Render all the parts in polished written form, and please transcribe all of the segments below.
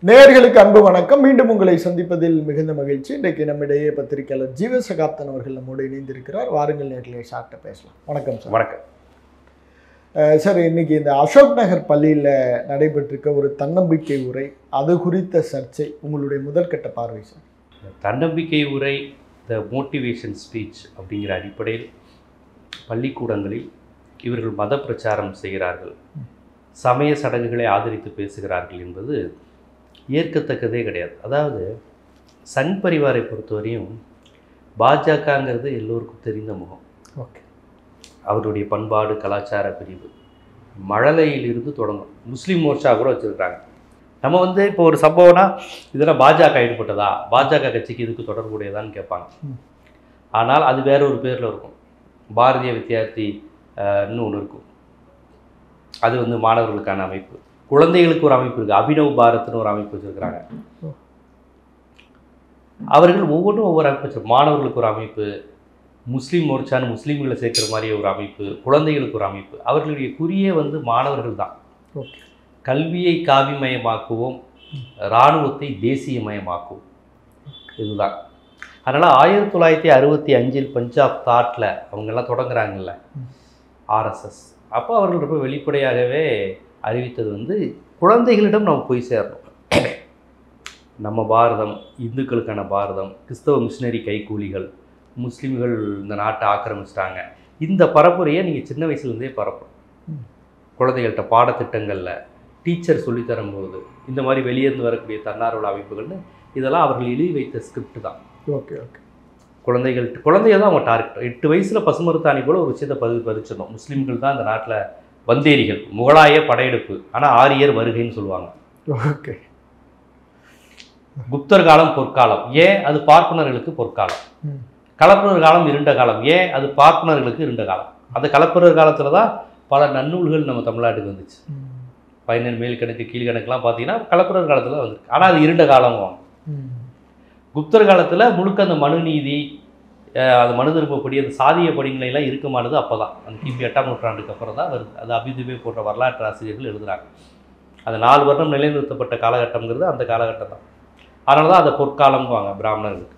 நேயர்களுக்கு அன்பு வணக்கம். மீண்டும் உங்களை சந்திப்பதில் மிகுந்த மகிழ்ச்சி. இன்றைக்கு நம்மிடையே பத்திரிகையாளர் ஜீவ சகாப்தன் அவர்கள் நம்மோடு இணைந்திருக்கிறார். வாருங்கள் நேர்களே, சார்ட்ட பேசலாம். வணக்கம் சார். வணக்கம் சார். இன்னைக்கு இந்த அசோக் நகர் பள்ளியில் நடைபெற்றிருக்க ஒரு தன்னம்பிக்கை உரை, அது குறித்த சர்ச்சை, உங்களுடைய முதற்கட்ட பார்வை சார். தன்னம்பிக்கை உரை, த மோட்டிவேஷன் ஸ்பீச் அப்படிங்கிற அடிப்படையில் பள்ளிக்கூடங்களில் இவர்கள் மத பிரச்சாரம் செய்கிறார்கள், சமய சடங்குகளை ஆதரித்து பேசுகிறார்கள் என்பது ஏற்கத்தக்கதே கிடையாது. அதாவது சங் பரிவாரை பொறுத்தவரையும் பாஜகங்கிறது எல்லோருக்கும் தெரிந்த முகம். ஓகே, அவருடைய பண்பாடு கலாச்சார பிரிவு மழலையிலிருந்து தொடங்கும். முஸ்லீம் மோர்ச்சா கூட வச்சுருக்காங்க. நம்ம இப்போ ஒரு சம்பவம்னா இதெல்லாம் பாஜக ஈடுபட்டதா, பாஜக கட்சிக்கு இதுக்கு தொடர்புடையதான்னு கேட்பாங்க. ஆனால் அது வேற ஒரு பேரில் இருக்கும். பாரதிய வித்தியார்த்தி ஒன்று இருக்கும், அது மாணவர்களுக்கான அமைப்பு. குழந்தைகளுக்கு ஒரு அமைப்பு இருக்குது, அபினவ் பாரத்னு ஒரு அமைப்பு வச்சுருக்கிறாங்க. அவர்கள் ஒவ்வொன்றும் ஒவ்வொரு அமைப்பு வச்சு, மாணவர்களுக்கு ஒரு அமைப்பு, முஸ்லீம் மோர்ச்சான்னு முஸ்லீம்களை சேர்க்குற மாதிரி ஒரு அமைப்பு, குழந்தைகளுக்கு ஒரு அமைப்பு. அவர்களுடைய குறியே மாணவர்கள் தான். கல்வியை காவிமயமாக்குவோம், இராணுவத்தை தேசியமயமாக்குவோம், இதுதான். அதனால் 1965 பஞ்சாப் தாட்டில் அவங்கெல்லாம் தொடங்குறாங்கல்ல ஆர்எஸ்எஸ், அப்போ அவர்கள் ரொம்ப வெளிப்படையாகவே அறிவித்தது குழந்தைகளிடம் நம்ம போய் சேரணும். நம்ம பாரதம் இந்துக்களுக்கான பாரதம், கிறிஸ்தவ மிஷினரி கைக்கூலிகள், முஸ்லீம்கள் இந்த நாட்டை ஆக்கிரமிச்சிட்டாங்க. இந்த பரப்புரையை நீங்கள் சின்ன வயசுலேருந்தே பரப்பணும். குழந்தைகள்கிட்ட பாடத்திட்டங்களில் டீச்சர் சொல்லித்தரும்போது இந்த மாதிரி வெளியேருந்து வரக்கூடிய தன்னார்வல அமைப்புகள்னு இதெல்லாம் அவர்கள் எழுதி வைத்த ஸ்கிரிப்ட் தான். ஓகே ஓகே, குழந்தைய தான் அவங்க டார்கெட். 8 வயசில் பசுமருத்தாணி போல் ஒரு விஷயத்தை பதிச்சிடணும். முஸ்லீம்கள் தான் இந்த நாட்டில் வந்தேரிகள், முகலாய படையெடுப்பு, ஆனால் ஆரியர் வருகைன்னு சொல்லுவாங்க. ஓகே, குப்தர் காலம் பொற்காலம், ஏன் அது பார்ப்பனர்களுக்கு பொற்காலம். கலப்பரர் காலம் இருண்ட காலம், ஏன் அது பார்ப்பனர்களுக்கு இருண்ட காலம். அந்த கலப்பரர் காலத்தில் தான் பல நன்னூல்கள் நம்ம தமிழ்நாட்டுக்கு வந்துச்சு. 17 மேல்கணக்கு கீழ்கணக்குலாம் பார்த்தீங்கன்னா கலப்பரர் காலத்தில் வந்துருக்கு, ஆனால் அது இருண்ட காலம். குப்தர் காலத்தில் முழுக்க அந்த மனு நீதி, அது மனு திருப்பப்படி, அந்த சாதிய படிநிலையெல்லாம் இருக்குமானது அப்போ தான், அந்த கிபி 8ஆம் நூற்றாண்டுக்கு அப்புறம் தான் வருது. அது அபிதுபே போன்ற வரலாற்று ஆசிரியர்கள் எழுதுகிறாங்க. அது 4 வருடம் நிலைநிறுத்தப்பட்ட காலகட்டங்கிறது அந்த காலகட்டம் தான். அதனால தான் அதை பொற்காலம்வாங்க பிராமணர்களுக்கு.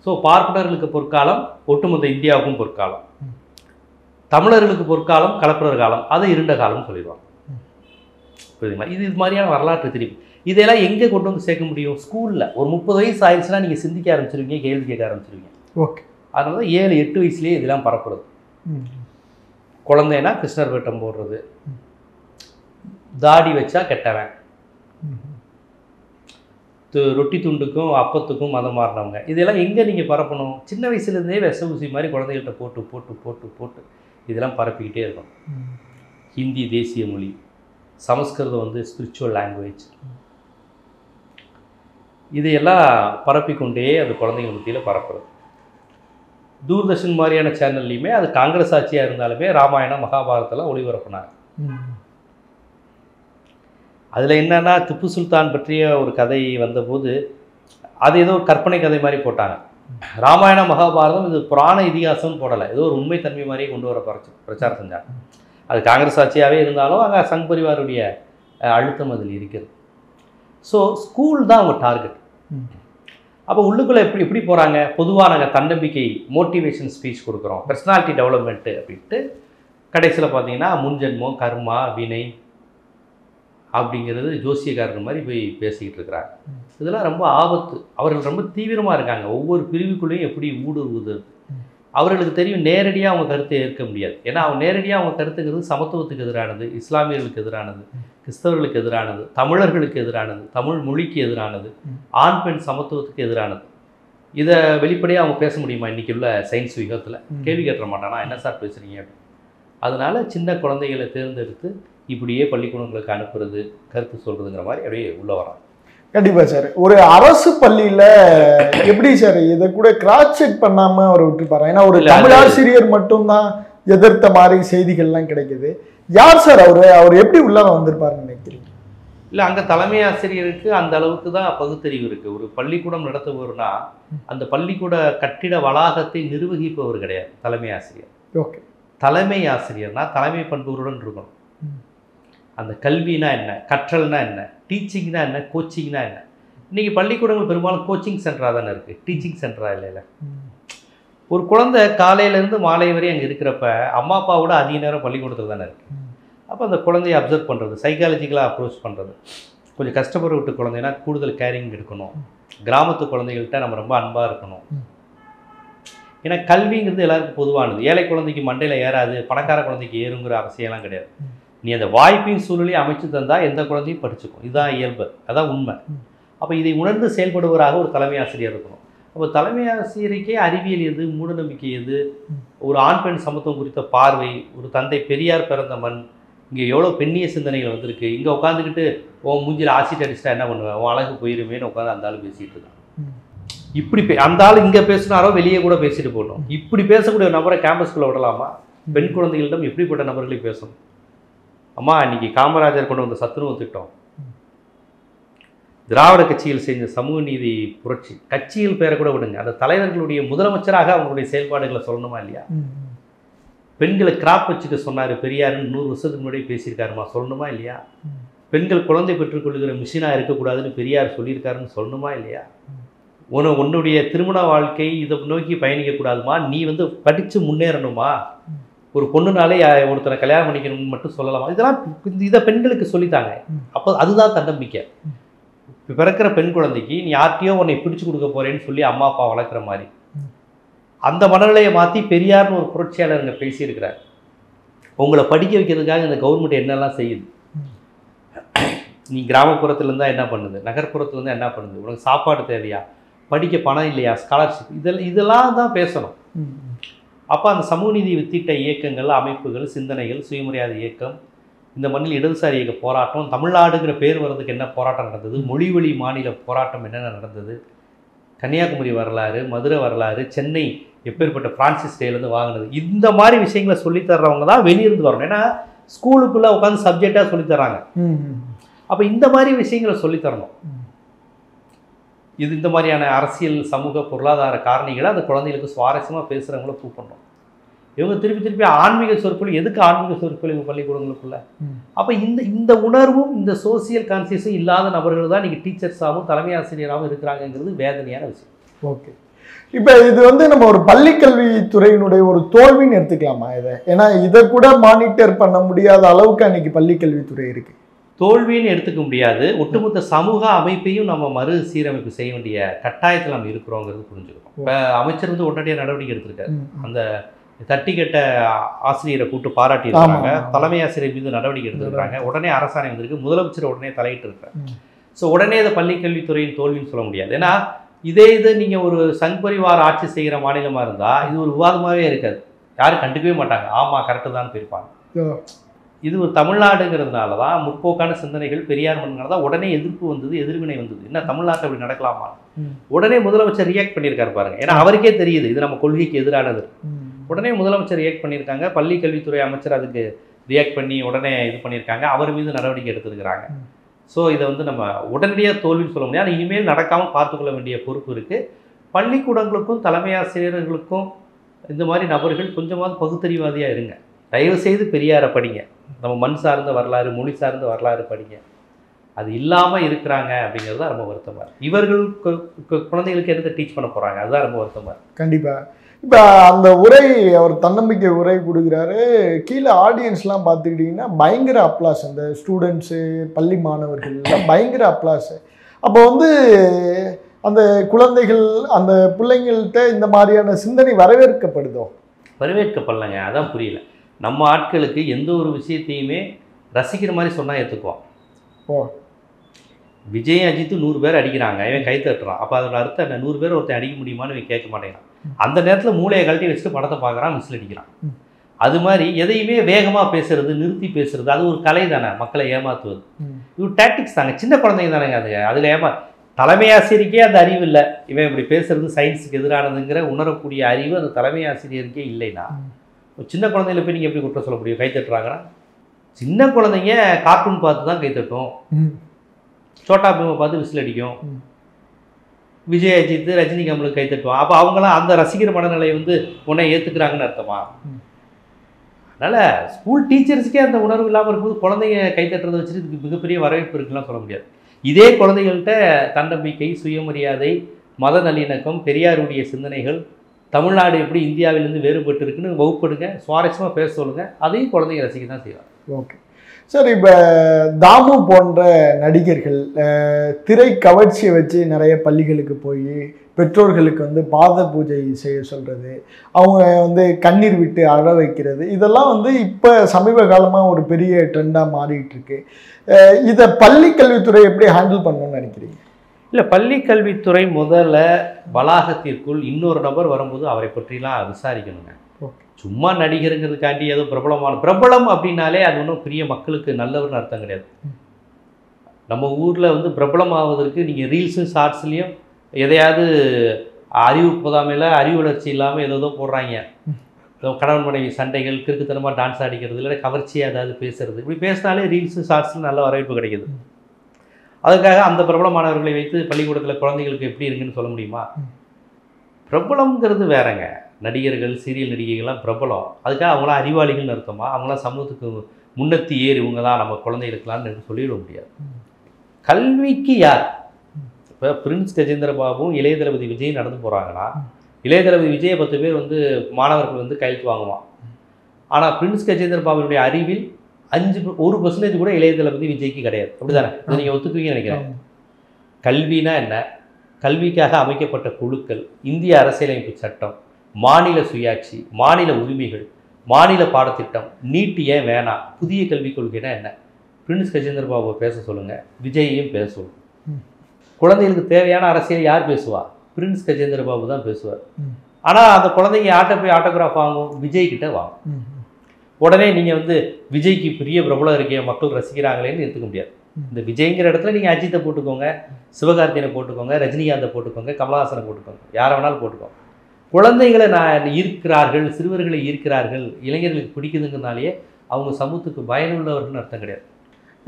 ஸோ பார்ப்பனர்களுக்கு பொற்காலம், ஒட்டுமொத்த இந்தியாவுக்கும் பொற்காலம். தமிழர்களுக்கு பொற்காலம் கலப்பரர் காலம், அதை இருண்ட காலம்னு சொல்லிடுவாங்க. புரியுதுங்களா? இது மாதிரியான வரலாற்று திருப்பி இதெல்லாம் எங்கே கொண்டு வந்து சேர்க்க முடியும்? ஸ்கூலில் ஒரு 30 வயசு ஆயிடுச்சுன்னா நீங்கள் சிந்திக்க ஆரம்பிச்சிருவீங்க, கேள்வி கேட்க ஆரம்பிச்சிருவீங்க. ஓகே, அதனால தான் 7-8 வயசுலேயே இதெல்லாம் பரப்புறது. குழந்தைனா கிருஷ்ணர் வேட்டம் போடுறது, தாடி வச்சா கெட்டவன், ரொட்டி துண்டுக்கும் அப்பத்துக்கும் மதம் மாறினவங்க, இதெல்லாம் எங்கே நீங்கள் பரப்பணும்? சின்ன வயசுலேருந்தே விஷ ஊசி மாதிரி குழந்தைகள்கிட்ட போட்டு போட்டு போட்டு போட்டு இதெல்லாம் பரப்பிக்கிட்டே இருக்கும். ஹிந்தி தேசிய மொழி, சமஸ்கிருதம் ஸ்பிரிச்சுவல் லாங்குவேஜ், இதையெல்லாம் பரப்பிக்கொண்டே அந்த குழந்தைங்க மத்தியில் பரப்புறது. தூர்தர்ஷன் மாதிரியான சேனல்லையுமே அது காங்கிரஸ் ஆட்சியாக இருந்தாலுமே ராமாயணம் மகாபாரதெல்லாம் ஒளிபரப்புனாங்க. அதில் என்னன்னா, திப்பு சுல்தான் பற்றிய ஒரு கதை வந்தபோது அது ஏதோ ஒரு கற்பனை கதை மாதிரி போட்டாங்க. ராமாயணம் மகாபாரதம் இது புராண இதிகாசம்னு போடலை, ஏதோ ஒரு உண்மைத்தன்மை மாதிரியே கொண்டு வர பிரச்சாரம் செஞ்சாங்க. அது காங்கிரஸ் ஆட்சியாகவே இருந்தாலும் அங்கே சங் பரிவாருடைய அழுத்தம் அதில் இருக்கிறது. ஸோ ஸ்கூல் தான் அவங்க டார்கெட். அப்போ உள்ளுக்குள்ளே எப்படி போகிறாங்க? பொதுவாக நாங்கள் தன்னம்பிக்கை மோட்டிவேஷன் ஸ்பீச் கொடுக்குறோம், பர்சனாலிட்டி டெவலப்மெண்ட்டு அப்படின்ட்டு, கடைசியில் பார்த்தீங்கன்னா முன்ஜென்மம், கர்மா, வினை அப்படிங்கிறது ஜோசியக்காரர் மாதிரி போய் பேசிக்கிட்டு இருக்கிறாங்க. இதெல்லாம் ரொம்ப ஆபத்து. அவர்கள் ரொம்ப தீவிரமாக இருக்காங்க. ஒவ்வொரு பிரிவுக்குள்ளேயும் எப்படி ஊடுருவுது அவர்களுக்கு தெரியும். நேரடியாக அவங்க கருத்தை ஏற்க முடியாது. ஏன்னா அவங்க நேரடியாக அவங்க கருத்துங்கிறது சமத்துவத்துக்கு எதிரானது, இஸ்லாமியர்களுக்கு எதிரானது, கிறிஸ்தவர்களுக்கு எதிரானது, தமிழர்களுக்கு எதிரானது, தமிழ் மொழிக்கு எதிரானது, ஆண் பெண் சமத்துவத்துக்கு எதிரானது. இதை வெளிப்படையாக அவங்க பேச முடியுமா? இன்றைக்கி உள்ள சயின்ஸ் யுகத்தில் கேள்வி கேட்க மாட்டானா, என்ன சார் பேசுகிறீங்க அப்படின்னு. அதனால் சின்ன குழந்தைகளை தேர்ந்தெடுத்து இப்படியே பள்ளிக்கூடங்களுக்கு அனுப்புறது, கருத்து சொல்கிறதுங்கிற மாதிரி அப்படியே உள்ளே வராங்க. கண்டிப்பாக சார். ஒரு அரசு பள்ளியில் எப்படி சார் இதை கூட கிராஸ் செக் பண்ணாமல் அவர் விட்டுருப்பாரு? ஏன்னா ஒரு தமிழ் ஆசிரியர் மட்டும்தான் எதிர்த்த மாதிரி செய்திகள்லாம் கிடைக்குது. யார் சார் அவர் எப்படி உள்ளார வந்திருப்பாருன்னு நினைக்கிறீங்க? இல்லை, அங்கே தலைமை ஆசிரியருக்கு அந்த அளவுக்கு தான் பகுத்தறிவு இருக்குது. ஒரு பள்ளிக்கூடம் நடத்துபவர்னா அந்த பள்ளிக்கூட கட்டிட வளாகத்தை நிர்வகிப்பவர் கிடையாது தலைமை ஆசிரியர். ஓகே, தலைமை ஆசிரியர்னா தலைமை பண்புகளுடன் இருக்கணும். அந்த கல்வினா என்ன, கற்றல்னா என்ன, டீச்சிங்னா என்ன, கோச்சிங்னா என்ன. இன்றைக்கி பள்ளிக்கூடங்கள் பெரும்பாலும் கோச்சிங் சென்டராக தானே இருக்குது, டீச்சிங் சென்டராக இல்லைல்ல. ஒரு குழந்தை காலையிலேருந்து மாலை வரை அங்கே இருக்கிறப்ப அம்மா அப்பாவோட அதிக நேரம் பள்ளிக்கூடத்தில் தானே இருக்குது. அப்போ அந்த குழந்தைய அப்சர்வ் பண்ணுறது, சைக்காலஜிக்கலாக அப்ரோச் பண்ணுறது. கொஞ்சம் கஷ்டப்பட விட்டு குழந்தைன்னா கூடுதல் கேரிங் எடுக்கணும். கிராமத்து குழந்தைகள்கிட்ட நம்ம ரொம்ப அன்பாக இருக்கணும். ஏன்னா கல்விங்கிறது எல்லாருக்கும் பொதுவானது. ஏழை குழந்தைக்கு மண்டையில் ஏறாது, பணக்கார குழந்தைக்கு ஏறுங்கிற அவசியம்லாம் கிடையாது. நீ அந்த வாய்ப்பையும் சூழலையும் அமைச்சு தந்தால் எந்த குழந்தையும் படிச்சுக்கும். இதுதான் இயல்பு, அதான் உண்மை. அப்போ இதை உணர்ந்து செயல்படுவராக ஒரு தலைமை ஆசிரியர் இருக்கணும். அப்போ தலைமை ஆசிரியருக்கே அறிவியல் எது, மூடநம்பிக்கை எது, ஒரு ஆண் பெண் சமத்துவம் குறித்த பார்வை, ஒரு தந்தை பெரியார் பிறந்த மண், இங்கே எவ்வளோ பெண்ணிய சிந்தனைகள் வந்திருக்கு. இங்கே உட்காந்துக்கிட்டு உன் மூஞ்சில் ஆசிட் அடிச்சுட்டா என்ன பண்ணுவேன், உன் அழகு போயிருமேன்னு உட்காந்து அந்த ஆள் பேசிகிட்டு இருக்கான். இப்படி அந்த ஆள் இங்கே பேசினாரோ வெளியே கூட பேசிட்டு போகணும். இப்படி பேசக்கூடிய ஒரு நபரை கேம்பஸ்குள்ளே விடலாமா? பெண் குழந்தைகளிடம் எப்படிப்பட்ட நபர்களை பேசணும்? அம்மா இன்னைக்கு காமராஜர் கொண்டு வந்த சத்துணவு திட்டம், திராவிட கட்சியில் செஞ்ச சமூக நீதி புரட்சி, கட்சியில் பேரை கூட விடுங்க, அந்த தலைவர்களுடைய முதலமைச்சராக அவங்களுடைய செயல்பாடுகளை சொல்லணுமா இல்லையா? பெண்களை கிராப் வச்சுக்க சொன்னார் பெரியாருன்னு 100 வருஷத்துக்கு முன்னாடி பேசியிருக்காருமா, சொல்லணுமா இல்லையா? பெண்கள் குழந்தை பெற்றுக்கொள்கிற மிஷினாக இருக்கக்கூடாதுன்னு பெரியார் சொல்லியிருக்காருன்னு சொல்லணுமா இல்லையா? உன்னுடைய திருமண வாழ்க்கை இதை நோக்கி பயணிக்கக்கூடாதுமா, நீ படித்து முன்னேறணுமா, ஒரு பொண்ணுனாலே ஒருத்தனை கல்யாணம் பண்ணிக்கணும்னு மட்டும் சொல்லலாமா? இதெல்லாம் இதை பெண்களுக்கு சொல்லித்தாங்க. அப்போ அதுதான் தன்னம்பிக்கை. இப்போ பிறக்கிற பெண் குழந்தைக்கு நீ யார்ட்டையோ உன்னை பிடிச்சு கொடுக்க போறேன்னு சொல்லி அம்மா அப்பா வளர்க்குற மாதிரி அந்த மனநிலையை மாற்றி பெரியார்னு ஒரு புரட்சியாளர் இங்கே பேசியிருக்கிறார். உங்களை படிக்க வைக்கிறதுக்காக இந்த கவர்மெண்ட் என்னெல்லாம் செய்யுது? நீ கிராமப்புறத்துலேருந்தா என்ன பண்ணுது, நகர்ப்புறத்துலேருந்து என்ன பண்ணுது, உனக்கு சாப்பாடு தேவையா, படிக்க பணம் இல்லையா, ஸ்காலர்ஷிப், இதெல்லாம் தான் பேசணும். அப்போ அந்த சமூக நீதி வித்திட்ட இயக்கங்கள், அமைப்புகள், சிந்தனைகள், சுயமரியாதை இயக்கம், இந்த மண்ணில் இடதுசாரி இயக்க போராட்டம், தமிழ்நாடுங்கிற பேர் வர்றதுக்கு என்ன போராட்டம் நடந்தது, மொழிவழி மாநில போராட்டம் என்னென்ன நடந்தது, கன்னியாகுமரி வரலாறு, மதுரை வரலாறு, சென்னை எப்பேற்பட்ட பிரான்சிஸ் டேலேருந்து வாங்கினது, இந்த மாதிரி விஷயங்களை சொல்லித்தர்றவங்க தான் வெளியிருந்து வரணும். ஏன்னா ஸ்கூலுக்குள்ளே உட்காந்து சப்ஜெக்டாக சொல்லித்தராங்க. அப்போ இந்த மாதிரி விஷயங்களை சொல்லித்தரணும். இந்த மாதிரியான அரசியல், சமூக, பொருளாதார காரணிகளை அந்த குழந்தைகளுக்கு சுவாரஸ்யமாக பேசுகிறவங்கள கூப்பிடணும். இவங்க திருப்பி ஆன்மீக சொற்பொழிவு, எதுக்கு ஆன்மீக சொற்பொழிவு பள்ளிக்கூடங்களுக்குள்ள? அப்போ இந்த உணர்வும் இந்த சோசியல் கான்சியஸும் இல்லாத நபர்கள் தான் நீங்கள் டீச்சர்ஸாகவும் தலைமை ஆசிரியராகவும் இருக்கிறாங்கிறது வேதனையான விஷயம். ஓகே, இப்போ இது நம்ம ஒரு பள்ளிக்கல்வித்துறையினுடைய ஒரு தோல்வின்னு எடுத்துக்கலாமா இதை? ஏன்னா இதை கூட மானிட்டர் பண்ண முடியாத அளவுக்கு அன்னைக்கு பள்ளிக்கல்வித்துறை இருக்குது. தோல்வின்னு எடுத்துக்க முடியாது. ஒட்டுமொத்த சமூக அமைப்பையும் நம்ம மறுசீரமைப்பு செய்ய வேண்டிய கட்டாயத்தில் நம்ம இருக்கிறோங்கிறது புரிஞ்சுக்கிறோம். இப்போ அமைச்சர் உடனடியாக நடவடிக்கை எடுத்திருக்காரு. அந்த தட்டி கட்ட ஆசிரியரை கூட்டு பாராட்டி இருக்காங்க, தலைமை ஆசிரியர் மீது நடவடிக்கை எடுத்திருக்காங்க, உடனே அரசாணை வந்திருக்கு, முதலமைச்சர் உடனே தலையிட்டு இருக்காரு. ஸோ உடனே இதை பள்ளிக்கல்வித்துறையின் தோல்வின்னு சொல்ல முடியாது. ஏன்னா இது நீங்கள் ஒரு சங் பரிவார் ஆட்சி செய்கிற மாநிலமாக இருந்தால் இது ஒரு விவாதமாகவே இருக்காது, யாரும் கண்டுக்கவே மாட்டாங்க, ஆமாம் கரெக்டு தான் போயிருப்பாங்க. இது ஒரு தமிழ்நாடுங்கிறதுனால தான் முற்போக்கான சிந்தனைகள் பெரியார் மண்ணுனால தான் உடனே எதிர்ப்பு வந்தது, எதிர்வினை வந்தது. என்ன தமிழ்நாட்டில் அப்படி நடக்கலாமா? உடனே முதலமைச்சர் ரியாக்ட் பண்ணியிருக்காரு பாருங்க. ஏன்னா அவருக்கே தெரியுது இது நம்ம கொள்கைக்கு எதிரானது. உடனே முதலமைச்சர் ரியாக்ட் பண்ணியிருக்காங்க, பள்ளி கல்வித்துறை அமைச்சர் அதுக்கு ரியாக்ட் பண்ணி உடனே இது பண்ணியிருக்காங்க, அவர் மீது நடவடிக்கை எடுத்துருக்கிறாங்க. ஸோ இதை நம்ம உடனடியாக தோல்வின்னு சொல்ல முடியாது. இனிமேல் நடக்காமல் பார்த்துக்கொள்ள வேண்டிய பொறுப்பு இருக்குது. பள்ளிக்கூடங்களுக்கும் தலைமை ஆசிரியர்களுக்கும் இந்த மாதிரி நபர்கள் கொஞ்சமாவது பகுத்தறிவாதியாக இருங்க. தயவு செய்து பெரியாரை படிங்க, நம்ம மண் சார்ந்த வரலாறு, மொழி சார்ந்த வரலாறு படிங்க. அது இல்லாமல் இருக்கிறாங்க அப்படிங்கிறது தான் ரொம்ப வருத்தமாக இருக்குது. இவர்கள் குழந்தைகளுக்கு எதுக்கு டீச் பண்ண போகிறாங்க, அதுதான் ரொம்ப வருத்தமாக இருக்குது. கண்டிப்பாக. இப்போ அந்த உரை, அவர் தன்னம்பிக்கை உரை கொடுக்குறாரு, கீழே ஆடியன்ஸ்லாம் பார்த்துக்கிட்டிங்கன்னா பயங்கர அப்ளாஸ். அந்த ஸ்டூடெண்ட்ஸு, பள்ளி மாணவர்கள்லாம் பயங்கர அப்ளாஸு. அப்போ அந்த குழந்தைகள், அந்த பிள்ளைங்கள்கிட்ட இந்த மாதிரியான சிந்தனை வரவேற்கப்படுதோ? வரவேற்கப்படலைங்க, அதான் புரியல. நம்ம ஆட்களுக்கு எந்த ஒரு விஷயத்தையுமே ரசிக்கிற மாதிரி சொன்னால் ஏற்றுக்குவோம். விஜய் அஜித்து 100 பேர் அடிக்கிறாங்க, இவன் கை தட்டுறான், அப்போ அதோட அர்த்தம் என்ன? 100 பேர் ஒருத்தன் அடிக்க முடியுமான்னு இவன் கேட்க மாட்டேங்கிறான். அந்த நேரத்தில் மூளையை கழட்டி வச்சுட்டு படத்தை பார்க்குறான், விசில் அடிக்கிறான். அது மாதிரி எதையுமே வேகமாக பேசுறது, நிறுத்தி பேசுறது, அது ஒரு கலை தானே, மக்களை ஏமாற்றுவது. இது டாக்டிக்ஸ் தாங்க, சின்ன குழந்தைங்க தானேங்க அதில் தலைமை ஆசிரியருக்கே அந்த அறிவு இல்லை, இவன் இப்படி பேசுறது சயின்ஸுக்கு எதிரானதுங்கிற உணரக்கூடிய அறிவு அந்த தலைமை ஆசிரியருக்கே இல்லைன்னா சின்ன குழந்தையில போய் நீங்கள் எப்படி குற்றம் சொல்ல முடியும்? கை தட்டுறாங்கன்னா சின்ன குழந்தைங்க கார்ட்டூன் பார்த்து தான் கை தட்டும், சோட்டா பீமை பார்த்து விசில் அடிக்கும், விஜய் அஜித் ரஜினி கமலுக்கு கை தட்டுவான். அப்போ அவங்களாம் அந்த ரசிகர் மனநிலை உன்னை ஏற்றுக்கிறாங்கன்னு அர்த்தமா? அதனால் ஸ்கூல் டீச்சர்ஸுக்கே அந்த உணர்வு இல்லாமல் இருக்கும்போது குழந்தைங்க கைத்தட்டுறதை வச்சுட்டு இதுக்கு மிகப்பெரிய வரவேற்பு இருக்குலாம் சொல்ல முடியாது. இதே குழந்தைகள்கிட்ட தன்னம்பிக்கை, சுயமரியாதை, மத நல்லிணக்கம், பெரியாருடைய சிந்தனைகள், தமிழ்நாடு எப்படி இந்தியாவிலேருந்து வேறுபட்டு இருக்குன்னு வகுப்படுங்க, சுவாரஸ்யமாக பேச சொல்லுங்கள், அதையும் குழந்தைங்க ரசிக்க தான் செய்வாங்க. ஓகே சார், இப்போ தாமு போன்ற நடிகர்கள் திரை கவர்ச்சியை வச்சு நிறைய பள்ளிகளுக்கு போய் பெற்றோர்களுக்கு வந்து பாத பூஜை செய்ய சொல்கிறது, அவங்க வந்து கண்ணீர் விட்டு அழ வைக்கிறது, இதெல்லாம் வந்து இப்போ சமீப காலமாக ஒரு பெரிய ட்ரெண்டாக மாறிட்டு இருக்கு. இதை பள்ளி கல்வித்துறை எப்படி ஹேண்டில் பண்ணணும்னு நினைக்கிறீங்க? இல்லை, பள்ளி கல்வித்துறை முதல்ல வளாகத்திற்குள் இன்னொரு நபர் வரும்போது அவரை பற்றிலாம் விசாரிக்கணுங்க. சும்மா நடிகருங்கிறதுக்காண்டி ஏதோ பிரபலம் அப்படின்னாலே அது ஒன்றும் பெரிய மக்களுக்கு நல்லவர்னு அர்த்தம் கிடையாது. நம்ம ஊரில் வந்து பிரபலம் ஆவதற்கு நீங்கள் ரீல்ஸும் ஷார்ட்ஸ்லேயும் எதையாவது அறிவு போதாமையில் அறிவு வளர்ச்சி இல்லாமல் ஏதோ போடுறாங்க. கணவன் மனைவி சண்டைகள், கிறுக்குத்தனமாக டான்ஸ் ஆடிக்கிறது, இல்லை கவர்ச்சியாக ஏதாவது பேசுறது, இப்படி பேசினாலே ரீல்ஸு ஷார்ட்ஸில் நல்ல வரவேற்பு கிடைக்குது. அதுக்காக அந்த பிரபலமானவர்களை வைத்து பள்ளிக்கூடத்தில் குழந்தைகளுக்கு எப்படி இருக்குன்னு சொல்ல முடியுமா? பிரபலம்ங்கிறது வேறங்க. நடிகர்கள், சீரியல் நடிகைகள்லாம் பிரபலம், அதுக்காக அவங்களாம் அறிவாளிகள்னு அர்த்தமா? அவங்களாம் சமூகத்துக்கு முன்னெத்தி ஏறி இவங்க தான் நம்ம குழந்தைகளுக்கெல்லாம் சொல்லிட முடியாது. கல்விக்கு யார்? இப்போ பிரின்ஸ் கஜேந்திர பாபுவும் இளைய தளபதி விஜய் நடந்து போகிறாங்கன்னா, இளைய தளபதி விஜயை 10 பேர் வந்து மாணவர்கள் வந்து கையெழுத்து வாங்குவான். ஆனால் பிரின்ஸ் கஜேந்திர பாபுடைய அறிவில் 1% கூட இளைய தளபதி விஜய்க்கு கிடையாது. அப்படிதானே? இதை நீங்கள் ஒத்துக்குவீங்கன்னு நினைக்கிறேன். கல்வினா என்ன? கல்விக்காக அமைக்கப்பட்ட குழுக்கள், இந்திய அரசியலமைப்பு சட்டம், மாநில சுயாட்சி, மாநில உரிமைகள், மாநில பாடத்திட்டம், நீட் ஏன் வேணாம், புதிய கல்விக் கொள்கைனா என்ன? பிரின்ஸ் கஜேந்திர பாபுவை பேச சொல்லுங்கள், விஜயையும் பேச சொல்லுங்கள். குழந்தைகளுக்கு தேவையான அரசியல் யார் பேசுவா? பிரின்ஸ் கஜேந்திர பாபு தான் பேசுவார். ஆனால் அந்த குழந்தைங்க யார்கிட்ட போய் ஆட்டோகிராஃப் வாங்கும்? விஜய் கிட்ட வாங்கும். உடனே நீங்கள் வந்து விஜய்க்கு பெரிய பிரபலம் இருக்கே, மக்கள் ரசிக்கிறாங்களேன்னு எடுத்துக்க முடியாது. இந்த விஜய்ங்கிற இடத்துல நீங்கள் அஜித்தை போட்டுக்கோங்க, சிவகார்த்தியனை போட்டுக்கோங்க, ரஜினிகாந்தை போட்டுக்கோங்க, கமலஹாசனை போட்டுக்கோங்க, யாரை வேணாலும் போட்டுக்கோங்க. குழந்தைகளை ஈர்க்கிறார்கள், சிறுவர்களை ஈர்க்கிறார்கள், இளைஞர்களுக்கு பிடிக்குதுங்கிறனாலேயே அவங்க சமூகத்துக்கு பயனுள்ளவர்கள்னு அர்த்தம் கிடையாது.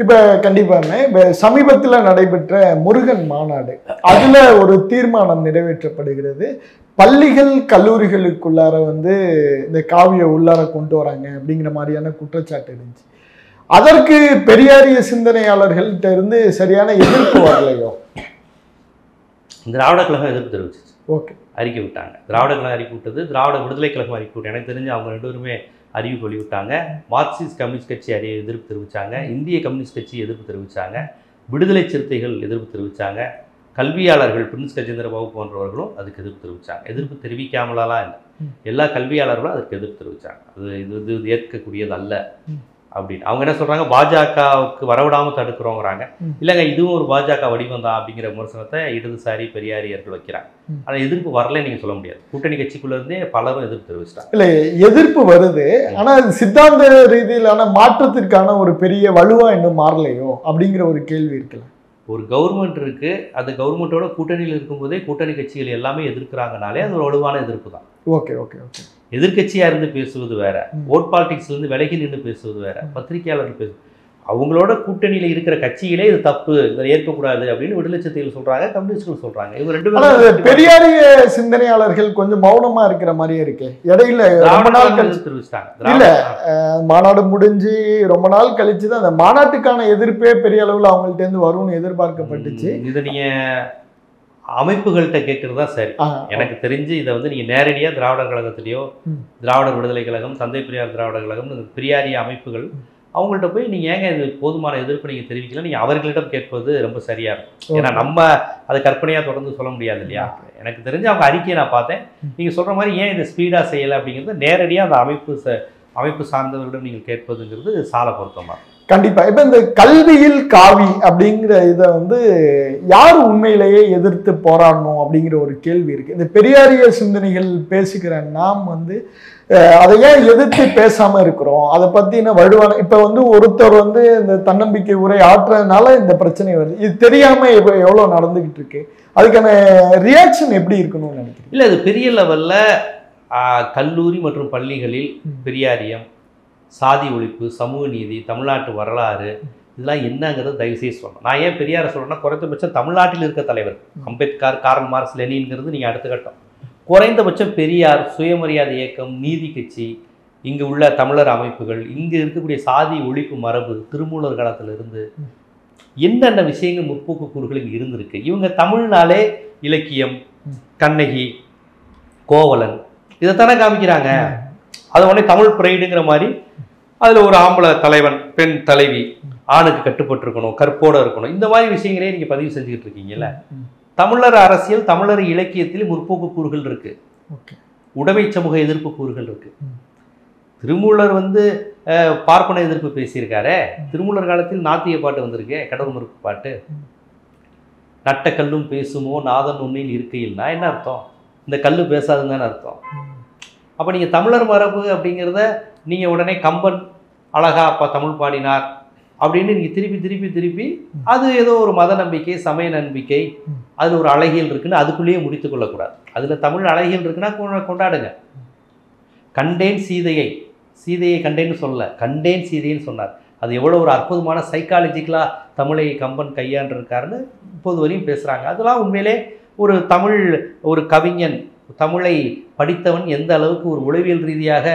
இப்போ கண்டிப்பாக இப்போ சமீபத்தில் நடைபெற்ற முருகன் மாநாடு, அதில் ஒரு தீர்மானம் நிறைவேற்றப்படுகிறது. பள்ளிகள் கல்லூரிகளுக்குள்ளார வந்து இந்த காவியை உள்ளார கொண்டு வராங்க அப்படிங்கிற மாதிரியான குற்றச்சாட்டு இருந்துச்சு. அதற்கு பெரியாரிய சிந்தனையாளர்கள்ட்ட இருந்து சரியான எதிர்ப்பு வரலையோ? திராவிட கழகம் எதிர்ப்பு தெரிவிச்சிச்சு. ஓகே, அறிக்கை விட்டாங்க. திராவிட கழகம் அறிக்கை விட்டது, திராவிட விடுதலை கழகம் அறிக்கை விட்டு, எனக்கு தெரிஞ்சு அவங்க 2 பேருமே அறிவிப்பு வெளிவிட்டாங்க. மார்க்சிஸ்ட் கம்யூனிஸ்ட் கட்சி எதிர்ப்பு தெரிவித்தாங்க, இந்திய கம்யூனிஸ்ட் கட்சி எதிர்ப்பு தெரிவித்தாங்க, விடுதலை சிறுத்தைகள் எதிர்ப்பு தெரிவித்தாங்க, கல்வியாளர்கள் பிரின்ஸ் கஜேந்திர பாபு போன்றவர்களும் அதுக்கு எதிர்ப்பு தெரிவித்தாங்க. எதிர்ப்பு தெரிவிக்காமலாம் இல்லை, எல்லா கல்வியாளர்களும் அதுக்கு எதிர்ப்பு தெரிவித்தாங்க. இது ஏற்கக்கூடியது அல்ல அப்படின்னு. அவங்க என்ன சொல்கிறாங்க, பாஜகவுக்கு வரவிடாமல் தடுக்கிறோங்கிறாங்க. இல்லைங்க, இதுவும் ஒரு பாஜக வடிவம் தான் அப்படிங்கிற விமர்சனத்தை இடதுசாரி பெரியாரியர்கள் வைக்கிறாங்க. ஆனால் எதிர்ப்பு வரல நீங்கள் சொல்ல முடியாது. கூட்டணி கட்சிக்குள்ளேருந்தே பலரும் எதிர்ப்பு தெரிவிச்சிட்டாங்க. இல்லை, எதிர்ப்பு வருது, ஆனால் சித்தாந்த ரீதியிலான மாற்றத்திற்கான ஒரு பெரிய வலுவாக இன்னும் மாறலையோ அப்படிங்கிற ஒரு கேள்வி இருக்குல்ல. ஒரு கவர்மெண்ட் இருக்குது, அந்த கவர்மெண்ட்டோட கூட்டணியில் இருக்கும்போதே கூட்டணி கட்சிகள் எல்லாமே எதிர்க்கிறாங்கனாலே அது ஒரு வலுவான எதிர்ப்பு தான். Okay okay okay. எதிர்கட்சியாக இருந்து பேசுவது வேற, ஓட் பாலிடிக்ஸ்லேருந்து விலகி நின்று பேசுவது வேற, பத்திரிகையாளர்கள் பேசு அவங்களோட கூட்டணியில் இருக்கிற கட்சிகளே இது தப்பு, இதை ஏற்கக்கூடாது அப்படின்னு விடுதலை சிறுத்தைகள் சொல்கிறாங்க, கம்யூனிஸ்ட்கள் சொல்கிறாங்க. இவங்க 2 பேரும் பெரியாரிய சிந்தனையாளர்கள் கொஞ்சம் மௌனமாக இருக்கிற மாதிரியே இருக்கு. இடையில ரொம்ப நாள் கழிச்சு தெரிவிச்சிட்டாங்க. இல்லை, மாநாடு முடிஞ்சு ரொம்ப நாள் கழிச்சு தான் அந்த மாநாட்டுக்கான எதிர்ப்பே பெரிய அளவில் அவங்கள்ட்டேருந்து வரும்னு எதிர்பார்க்கப்பட்டுச்சு. இதை நீங்கள் அமைப்புகள்கிட்ட கேட்குறது தான் சரி. எனக்கு தெரிஞ்சு இதை வந்து நீங்கள் நேரடியாக திராவிடர் கழகத்திலேயோ, திராவிடர் விடுதலை கழகம், தந்தை பெரியார் திராவிடர் கழகம், பெரியாரிய அமைப்புகள் அவங்கள்ட்ட போய் நீங்கள் ஏங்க இது போதுமான எதிர்ப்பு நீங்கள் தெரிவிக்கல, நீங்கள் அவர்களிடம் கேட்பது ரொம்ப சரியாக இருக்கும். ஏன்னா நம்ம அதை கற்பனையாக தொடர்ந்து சொல்ல முடியாது இல்லையா. எனக்கு தெரிஞ்சு அவங்க அறிக்கையை நான் பார்த்தேன். நீங்கள் சொல்கிற மாதிரி ஏன் இதை ஸ்பீடாக செய்யலை அப்படிங்கிறது நேரடியாக அந்த அமைப்பு சார்ந்தவர்களிடம் நீங்கள் கேட்பதுங்கிறது சால பொருத்தமாக. கண்டிப்பாக. இப்போ இந்த கல்வியில் காவி அப்படிங்கிற இதை வந்து யார் உண்மையிலேயே எதிர்த்து போராடணும் அப்படிங்கிற ஒரு கேள்வி இருக்குது. இந்த பெரியாரிய சிந்தனைகள் பேசுகிற நாம் வந்து அதை ஏன் எதிர்த்து பேசாமல் இருக்கிறோம்? அதை பற்றின வலுவான இப்போ வந்து ஒருத்தர் வந்து இந்த தன்னம்பிக்கை உரை ஆற்றுறதுனால இந்த பிரச்சனை வருது. இது தெரியாமல் இப்போ எவ்வளோ நடந்துக்கிட்டு இருக்கு, அதுக்கான ரியாக்ஷன் எப்படி இருக்கணும்னு நினைக்கிறேன். இல்லை, அது பெரிய லெவலில் கல்லூரி மற்றும் பள்ளிகளில் பெரியாரியம், சாதி ஒழிப்பு, சமூக நீதி, தமிழ்நாட்டு வரலாறு, இதெல்லாம் என்னங்கிறது தயவுசெய்து சொல்லணும். நான் ஏன் பெரியாரை சொல்கிறேன்னா, குறைந்தபட்சம் தமிழ்நாட்டில் இருக்க தலைவர் அம்பேத்கர், கார்ல் மார்க்ஸ், லெனின்ங்கிறது நீங்கள் அடுத்த கட்டம். குறைந்தபட்சம் பெரியார், சுயமரியாதை இயக்கம், நீதி கட்சி, இங்கு உள்ள தமிழர் அமைப்புகள், இங்கு இருக்கக்கூடிய சாதி ஒழிப்பு மரபு திருமூலர் காலத்திலிருந்து என்னென்ன விஷயங்கள் முற்போக்கு கூறுகளில் இருந்திருக்கு. இவங்க தமிழ்னாலே இலக்கியம், கண்ணகி, கோவலன் இதைத்தானே காமிக்கிறாங்க. அதை உடனே தமிழ் பிரைடுங்கிற மாதிரி அதில் ஒரு ஆம்பளை தலைவன், பெண் தலைவி, ஆணுக்கு கட்டுப்பட்டு இருக்கணும், கற்போடு இருக்கணும், இந்த மாதிரி விஷயங்களே நீங்கள் பதிவு செஞ்சுக்கிட்டு இருக்கீங்கல்ல. தமிழர் அரசியல், தமிழர் இலக்கியத்தில் முற்போக்கு கூறுகள் இருக்கு, உடைமை சமூக எதிர்ப்பு கூறுகள் இருக்கு. திருமூலர் பார்ப்பன எதிர்ப்பு பேசியிருக்காரே. திருமூலர் காலத்தில் நாத்திய பாட்டு வந்திருக்கு, கடவுள் மறுப்பு பாட்டு. நட்ட கல்லும் பேசுமோ நாதன் உன்னில் இருக்கையில்னா என்ன அர்த்தம்? இந்த கல்லு பேசாதுன்னு தானே அர்த்தம். அப்போ நீங்கள் தமிழர் மரபு அப்படிங்கிறத நீங்கள் உடனே கம்பன் அழகா அப்பா தமிழ் பாடினார் அப்படின்னு நீங்கள் திருப்பி திருப்பி திருப்பி அது ஏதோ ஒரு மத நம்பிக்கை, சமய நம்பிக்கை, அதில் ஒரு அழகியல் இருக்குன்னு அதுக்குள்ளேயே முடித்து கொள்ளக்கூடாது. அதில் தமிழ் அழகியல் இருக்குன்னா கொண்டாடுங்க. கண்டேன் சீதையை, சீதையை கண்டேன்னு சொல்லலை, கண்டேன் சீதைன்னு சொன்னார். அது எவ்வளோ ஒரு அற்புதமான சைக்காலஜிக்கலாக தமிழை கம்பன் கையாண்டிருக்காருன்னு இப்போது வரையும் பேசுகிறாங்க. அதெல்லாம் உண்மையிலே ஒரு தமிழ், ஒரு கவிஞன், தமிழை படித்தவன் எந்த அளவுக்கு ஒரு உளவியல் ரீதியாக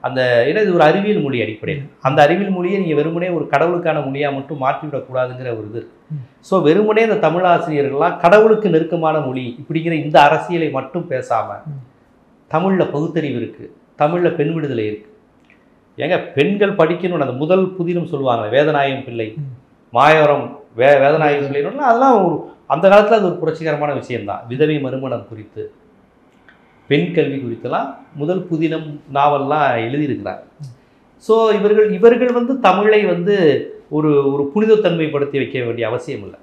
அந்த இது ஒரு அறிவியல் மொழி அடிப்படையில், அந்த அறிவியல் மொழியை நீங்கள் வெறுமனே ஒரு கடவுளுக்கான மொழியாக மட்டும் மாற்றிவிடக்கூடாதுங்கிற ஒரு இது. ஸோ வெறுமனே இந்த தமிழ் ஆசிரியர்கள்லாம் கடவுளுக்கு நெருக்கமான மொழி இப்படிங்கிற இந்த அரசியலை மட்டும் பேசாமல் தமிழில் பகுத்தறிவு இருக்குது, தமிழில் பெண் விடுதலை இருக்குது. ஏங்க பெண்கள் படிக்கணும்னு அந்த முதல் புதினம் சொல்லுவாங்க, வேதநாயகம் பிள்ளை, மாயவரம் வேதநாயகம் பிள்ளைன்னு, அதெல்லாம் ஒரு அந்த காலத்தில் அது ஒரு புரட்சிகரமான விஷயம்தான். விதவை மறுமணம் குறித்து, பெண் கல்வி குறித்தெல்லாம் முதல் புதினம் நாவல்லாம் எழுதியிருக்கிறார். ஸோ இவர்கள் தமிழை ஒரு ஒரு புனிதத்தன்மைப்படுத்தி வைக்க வேண்டிய அவசியம் இல்லை.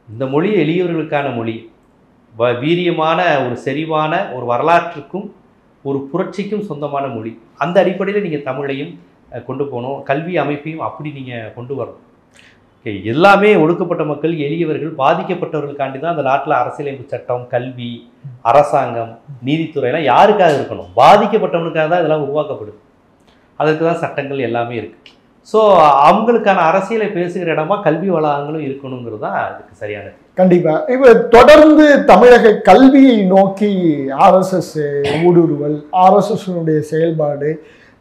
இந்த மொழி எளியவர்களுக்கான மொழி, வீரியமான ஒரு செறிவான ஒரு வரலாற்றுக்கும் ஒரு புரட்சிக்கும் சொந்தமான மொழி. அந்த அடிப்படையில் நீங்கள் தமிழையும் கொண்டு போகணும், கல்வி அமைப்பையும் அப்படி நீங்கள் கொண்டு வரணும். எல்லாமே ஒடுக்கப்பட்ட மக்கள், எளியவர்கள், பாதிக்கப்பட்டவர்களுக்காண்டி தான் அந்த நாட்டில் அரசியலமைப்பு சட்டம், கல்வி, அரசாங்கம், நீதித்துறையெல்லாம் யாருக்காக இருக்கணும்? பாதிக்கப்பட்டவனுக்காக தான் இதெல்லாம் உருவாக்கப்படுது. அதற்கு தான் சட்டங்கள் எல்லாமே இருக்குது. ஸோ அவங்களுக்கான அரசியலை பேசுகிற இடமா கல்வி வளாகங்களும் இருக்கணுங்கிறது தான் அதுக்கு சரியானது. கண்டிப்பாக. இப்போ தொடர்ந்து தமிழக கல்வியை நோக்கி ஆர்எஸ்எஸ் ஊடுருவல், ஆர்எஸ்எஸ்னுடைய செயல்பாடு,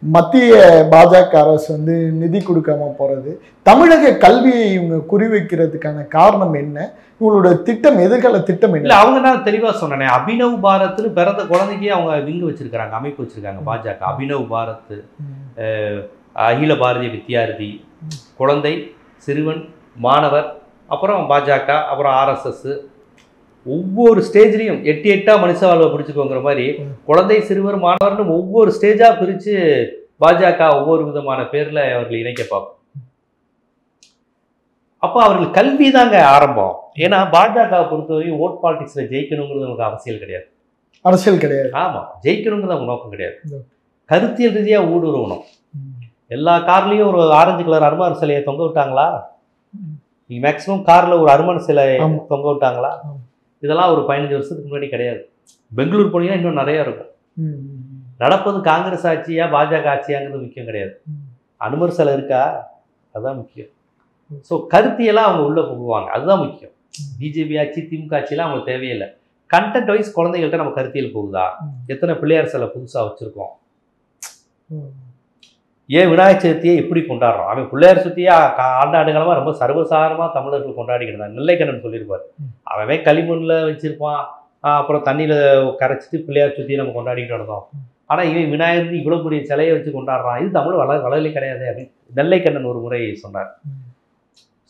மத்திய பாஜக அரசு நிதி கொடுக்காம போகிறது, தமிழக கல்வியை இவங்க குறிவைக்கிறதுக்கான காரணம் என்ன? இவங்களோட திட்டம், எதிர்கால திட்டம் என்ன? அவங்க நான் தெளிவாக சொன்னேன், அபினவ் பாரத்னு பிறந்த குழந்தைக்கே அவங்க விங்கு வச்சிருக்காங்க, அமைப்பு வச்சிருக்காங்க பாஜக. அபினவ் பாரத், அகில பாரதிய வித்யார்த்தி, குழந்தை, சிறுவன், மாணவர், அப்புறம் பாஜக, அப்புறம் ஆர்எஸ்எஸ். ஒவ்வொரு ஸ்டேஜ்லையும் 8 மனுஷ வாழ்வை பிடிச்சிக்கோங்கிற மாதிரி குழந்தை, சிறுவர், மாணவர்னு ஒவ்வொரு ஸ்டேஜாக பிரித்து பாஜக ஒவ்வொரு விதமான பேரில் அவர்கள் இணைக்க பார்க்கும். அப்போ அவர்கள் கல்வி தாங்க ஆரம்பம். ஏன்னா பாஜகவை பொறுத்தவரையும் ஓட் பாலிடிக்ஸில் ஜெயிக்கணுங்கிறது நமக்கு அரசியல் கிடையாது. ஆமாம், ஜெயிக்கணுங்கிறது அவங்க நோக்கம் கிடையாது. கருத்தியல் ரீதியாக ஊடுருவணும். எல்லா கார்லேயும் ஒரு ஆரஞ்சு கலர் அருமார் சிலையை தொங்க விட்டாங்களா? மேக்ஸிமம் காரில் ஒரு அருமார் சிலை தொங்க விட்டாங்களா? இதெல்லாம் ஒரு 15 வருஷத்துக்கு முன்னாடி கிடையாது. பெங்களூர் போனீங்கன்னா இன்னும் நிறையா இருக்கும். நடப்பது காங்கிரஸ் ஆட்சியா பாஜக ஆட்சியாங்கிறது முக்கியம் கிடையாது. அனுமர் சிலை இருக்கா, அதுதான் முக்கியம். ஸோ கருத்தியெல்லாம் அவங்க உள்ளே போகுவாங்க, அதுதான் முக்கியம். பிஜேபி ஆட்சி, திமுக ஆட்சியெல்லாம் அவங்களுக்கு தேவையில்லை. கண்டென்ட் வைஸ் குழந்தைகள்கிட்ட நம்ம கருத்தியல் போகுதா? எத்தனை பிள்ளையார் சிலை புதுசாக வச்சுருக்கோம்? ஏன் விநாயகர் சதுர்த்தியை எப்படி கொண்டாடுறோம்? அவன் பிள்ளையார் சதுர்த்தியா ஆண்டாண்டுகாலமாக ரொம்ப சர்வசாதாரணமாக தமிழர்கள் கொண்டாடிக்கிட்டு இருந்தாங்க. நெல்லைக்கண்ணன் சொல்லியிருப்பார், அவன் களிமண்ணில் வச்சுருப்பான், அப்புறம் தண்ணியில் கரைச்சிட்டு பிள்ளையார் சதுர்த்தியை நம்ம கொண்டாடிக்கிட்டு இருந்தோம். ஆனால் இவன் விநாயகர் இவ்வளோ பெரிய சிலையை வச்சு கொண்டாடுறான், இது தமிழ் வளரலே கிடையாது அப்படின்னு நெல்லைக்கண்ணன் ஒரு முறை சொன்னார்.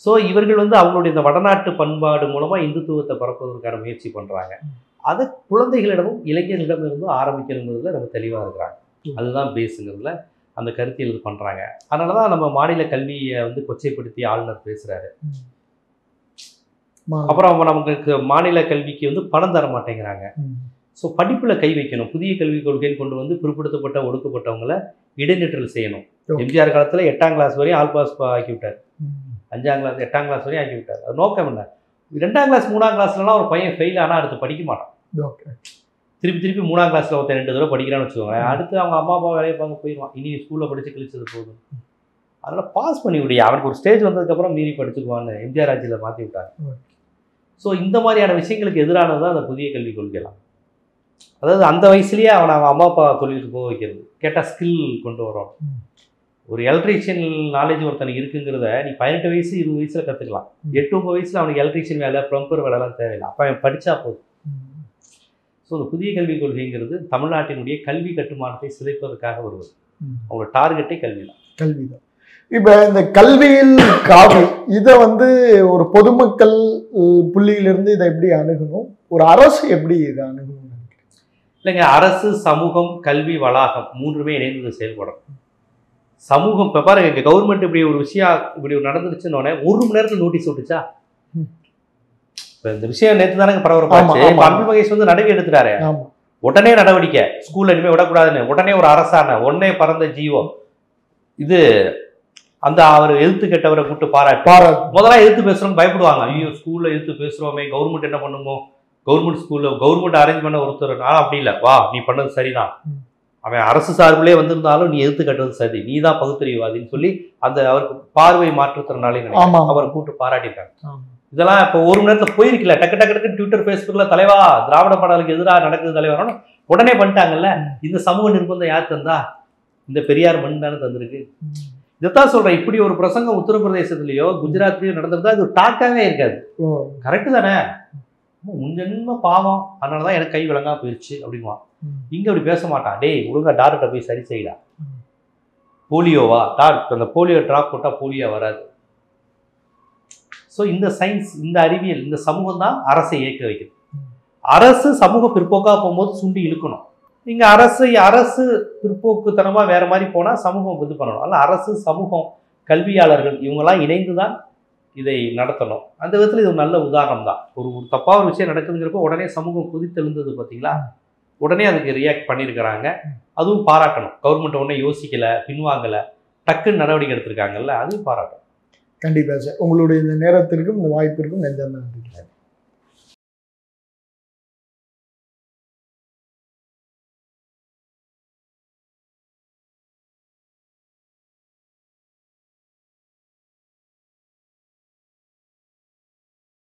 ஸோ இவர்கள் அவங்களுடைய இந்த வடநாட்டு பண்பாடு மூலமாக இந்துத்துவத்தை பரப்புவதற்கான முயற்சி பண்ணுறாங்க. அதை குழந்தைகளிடமும் இளைஞர்களிடமிருந்தும் ஆரம்பிக்கணுங்கிறதுல ரொம்ப தெளிவாக இருக்கிறாங்க. அதுதான் பேஸுங்கிறதுல அந்த கருத்தியல் இது பண்ணுறாங்க. அதனால தான் நம்ம மாநில கல்வியை கொச்சைப்படுத்தி ஆளுநர் பேசுகிறாரு. அப்புறம் நமக்கு மாநில கல்விக்கு பணம் தர மாட்டேங்கிறாங்க. ஸோ படிப்பில் கை வைக்கணும். புதிய கல்விக் கொள்கைன்னு கொண்டு பிற்படுத்தப்பட்ட ஒடுக்கப்பட்டவங்களை இடைநிற்றல் செய்யணும். எம்ஜிஆர் காலத்தில் 8ஆம் கிளாஸ் வரையும் ஆல் பாஸ் ஆக்கி விட்டார், 5ஆம் கிளாஸ் 8ஆம் கிளாஸ் வரையும் ஆக்கி விட்டார். அது நோக்கம் என்ன? 2ஆம் கிளாஸ் 3ஆம் கிளாஸ்லாம் ஒரு பையன் ஃபெயில் ஆனால் அடுத்து படிக்க மாட்டான். திருப்பி 3ஆம் கிளாஸில் ஒருத்தர் 2 தடவை படிக்கிறான்னு வச்சுக்கோங்க, அடுத்து அவங்க அம்மா அப்பா வேலையை பார்க்க போயிடுவான். இனி ஸ்கூலில் படித்து கழிச்சது போதும், அதனால் பாஸ் பண்ணி விடியா, அவனுக்கு ஒரு ஸ்டேஜ் வந்ததுக்கப்புறம் மீறி படிச்சுக்குவான்னு எம்ஜிஆர் ஆட்சியில் மாற்றி விட்டாங்க. ஸோ இந்த மாதிரியான விஷயங்களுக்கு எதிரானது தான் அந்த புதிய கல்விக் கொள்கைலாம். அதாவது அந்த வயசுலயே அவனை அவன் அம்மா அப்பா தொழிலுக்கு போக வைக்கிறது, கேட்டால் ஸ்கில் கொண்டு வரோம். ஒரு எலக்ட்ரீஷியன் நாலேஜ் ஒருத்தனுக்கு இருக்குங்கிறத நீ 18 வயசு 20 வயசுல கற்றுக்கலாம். 8-9 வயசுல அவனுக்கு எலக்ட்ரீஷியன் வேலை, ப்ளம்பர் வேலைலாம் தேவையில்லை. அப்போ அவன் படித்தா போதும். ஸோ இந்த புதிய கல்விக் கொள்கைங்கிறது தமிழ்நாட்டினுடைய கல்வி கட்டுமானத்தை சிதைப்பதற்காக வருவது. அவங்களோட டார்கெட்டே கல்வி தான். கல்வி தான். இப்போ இந்த கல்வியில் காவி இதை வந்து ஒரு பொதுமக்கள் புள்ளியிலிருந்து இதை எப்படி அணுகணும், ஒரு அரசு எப்படி இதை அணுகணும்? இல்லைங்க, அரசு, சமூகம், கல்வி வளாகம் மூன்றுமே இணைந்து செயல்படும். சமூகம் இப்போ பாருங்க, இங்கே கவர்மெண்ட் இப்படி ஒரு விஷயம் இப்படி நடந்துருச்சுன்னொடனே 1 மணி நேரத்தில் நோட்டீஸ் விட்டுச்சா? இப்போ இந்த விஷயம் நேற்று தானே பரபரப்பாச்சு. அன்பில் மகேஷ் வந்து நடவடிக்கை எடுத்துட்டாரு. உடனே நடவடிக்கை, ஸ்கூல்ல இனிமேல் விடக்கூடாதுன்னு உடனே ஒரு அரசாணை, உடனே பறந்த ஜீவோ. இது அந்த அவர் எதிர்த்து கேட்டவரை கூப்பிட்டு பாராட்டு. முதல்ல எதிர்த்து பேசுறோம் பயப்படுவாங்க. ஐயோ ஸ்கூல்ல எதிர்த்து பேசுறோமே, கவர்மெண்ட் என்ன பண்ணுமோ, கவர்மெண்ட் ஸ்கூல்ல கவர்மெண்ட் அரேஞ்ச் பண்ண ஒருத்தர். நான் அப்படி இல்லை, வா நீ பண்ணது சரிதான், அவன் அரசு சார்பிலே வந்திருந்தாலும் நீ எதிர்த்து கட்டுறது சரி, நீ தான் பகுத்தறிவாதின்னு சொல்லி அந்த அவருக்கு பார்வை மாற்றுத்திறனாலே அவரை கூப்பிட்டு பாராட்டிட்டாங்க. இதெல்லாம் இப்போ 1 மணி நேரத்தில் போயிருக்கல, டக்கு டக்கு டக்கு ட்விட்டர் ஃபேஸ்புக்ல தலைவா திராவிட மாடலுக்கு எதிராக நடக்குது தலைவரான உடனே பண்ணிட்டாங்கல்ல. இந்த சமூக நிர்பந்தம் யார் தந்தா? இந்த பெரியார் மண் தானே தந்திருக்கு. இதைத்தான் சொல்றேன், இப்படி ஒரு பிரசங்கம் உத்தரப்பிரதேசத்துலயோ குஜராத்லயோ நடந்திருந்தா இது ஒரு டாக்காவே இருக்காது. கரெக்டு தானே, முன்ஜென்ம பாவம், அதனாலதான் எனக்கு கை விளங்கா போயிடுச்சு அப்படிங்குவான். இங்க அப்படி பேச மாட்டான். டேய் ஒழுங்கா டாக்டர்கிட்ட போய் சரி செய்யலாம். போலியோவா டாக்டர், அந்த போலியோ ட்ராப் போட்டா போலியோ வராது. ஸோ இந்த சயின்ஸ், இந்த அறிவியல், இந்த சமூகம் தான் அரசை இயக்க வைக்குது. அரசு சமூக பிற்போக்காக போகும்போது சுண்டி இழுக்கணும். இங்கே அரசு பிற்போக்குத்தனமாக வேற மாதிரி போனால் சமூகம் இது பண்ணணும். அதனால் அரசு, சமூகம், கல்வியாளர்கள் இவங்கெல்லாம் இணைந்து தான் இதை நடத்தணும். அந்த விதத்தில் இது ஒரு நல்ல உதாரணம் தான். ஒரு தப்பாக ஒரு விஷயம் நடக்குதுங்கிறப்போ உடனே சமூகம் குதித்தெழுந்தது பார்த்தீங்களா, உடனே அதுக்கு ரியாக்ட் பண்ணியிருக்கிறாங்க. அதுவும் பாராட்டணும். கவர்மெண்ட் உடனே யோசிக்கலை, பின்வாங்கலை, டக்குன்னு நடவடிக்கை எடுத்திருக்காங்கல்ல, அதுவும் பாராட்டணும். கண்டிப்பாக சார். உங்களுடைய இந்த நேரத்திற்கும் இந்த வாய்ப்பிற்கும் நெஞ்சார்ந்த நன்றி.